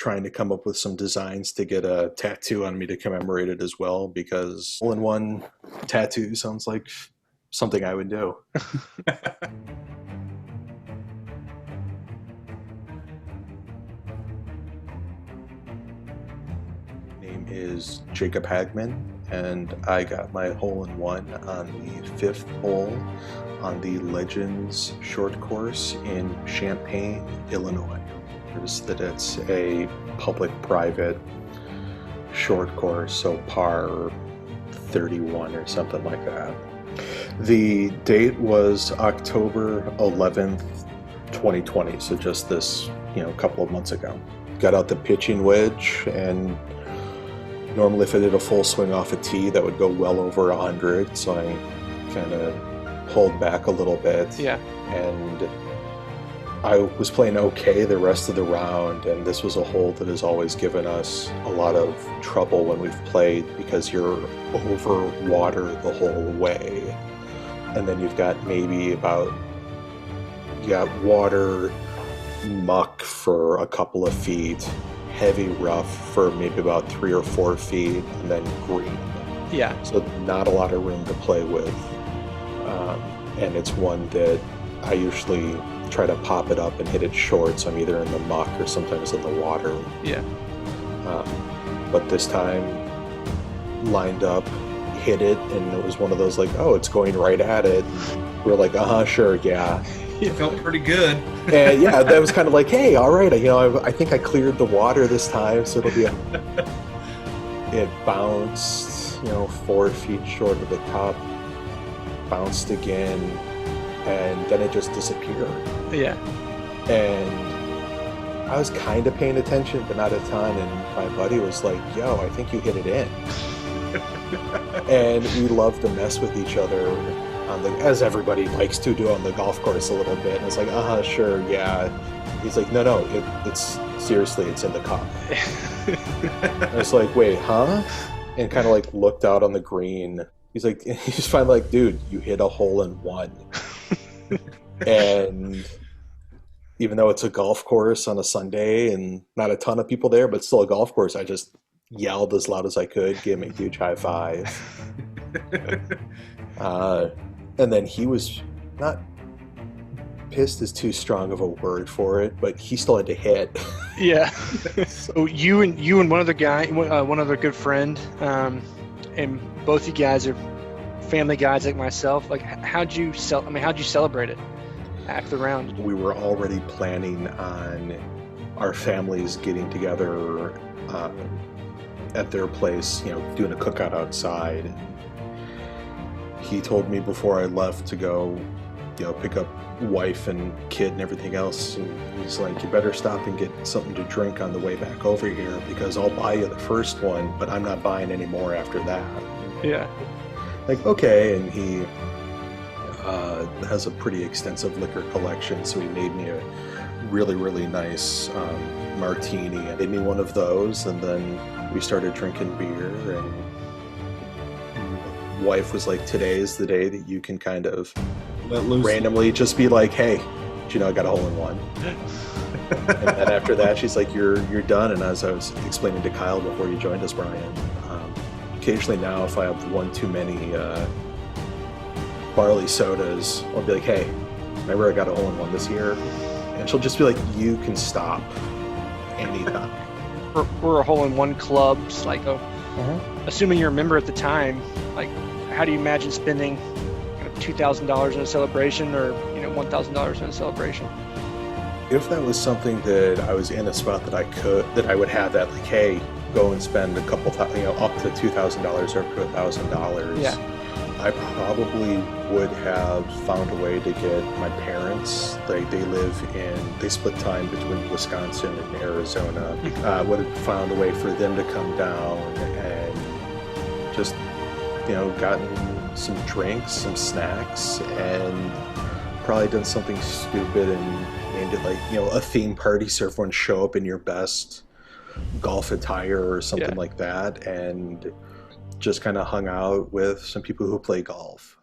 trying to come up with some designs to get a tattoo on me to commemorate it as well, because hole-in-one tattoo sounds like something I would do. Name is Jacob Hagman, and I got my hole-in-one on the fifth hole on the Legends short course in Champaign, Illinois. That it's a public-private short course, so par 31 or something like that. The date was October 11th, 2020, so just this, couple of months ago. Got out the pitching wedge, and normally if I did a full swing off a tee, that would go well over 100, so I kind of pulled back a little bit. Yeah. And I was playing okay the rest of the round, and this was a hole that has always given us a lot of trouble when we've played, because you're over water the whole way. And then you've got maybe about, water, muck for a couple of feet, heavy rough for maybe about 3 or 4 feet, and then green. Yeah. So not a lot of room to play with. And it's one that I usually try to pop it up and hit it short, so I'm either in the muck or sometimes in the water. Yeah. But this time, lined up, hit it, and it was one of those like, oh, it's going right at it. We're like, sure, yeah. It felt pretty good. And yeah, that was kind of like, hey, all right, I think I cleared the water this time, so it'll be It bounced, 4 feet short of the cup, bounced again, and then it just disappeared. Yeah. And I was kind of paying attention, but not a ton, and my buddy was like, yo, I think you hit it in. And we love to mess with each other, as everybody likes to do on the golf course a little bit. And it's like, sure, yeah. He's like, no, it's seriously, it's in the cup. I was like, wait, huh? And kind of like looked out on the green. He's just finally like, dude, you hit a hole-in-one. And even though it's a golf course on a Sunday and not a ton of people there, but still a golf course, I just yelled as loud as I could, gave him a huge high five. And then he was not pissed is too strong of a word for it, but he still had to hit. Yeah. So you and one other guy, one other good friend, and both you guys are family guys like myself. Like, how'd you celebrate it after the round? We were already planning on our families getting together at their place, doing a cookout outside. He told me before I left to go, pick up wife and kid and everything else. And he's like, you better stop and get something to drink on the way back over here, because I'll buy you the first one, but I'm not buying any more after that. Yeah. Like, okay. And he has a pretty extensive liquor collection, so he made me a really, really nice martini. And made me one of those, and then we started drinking beer, and wife was like, today is the day that you can kind of let loose, randomly just be like, hey, I got a hole-in-one. And then after that, she's like, you're done. And as I was explaining to Kyle before you joined us, Brian, occasionally now if I have one too many barley sodas, I'll be like, hey, remember I got a hole-in-one this year? And she'll just be like, you can stop anytime. We're a hole-in-one club. Like, assuming you're a member at the time, like, how do you imagine spending $2,000 in a celebration, or $1,000 in a celebration? If that was something that I was in a spot that I would have that, like, hey, go and spend a couple, up to $2,000 or up to $1,000. Yeah. I probably would have found a way to get my parents, they split time between Wisconsin and Arizona. Would have found a way for them to come down and just, gotten some drinks, some snacks, and probably done something stupid and named it like, a theme party, so everyone show up in your best golf attire or something like that, and just kind of hung out with some people who play golf.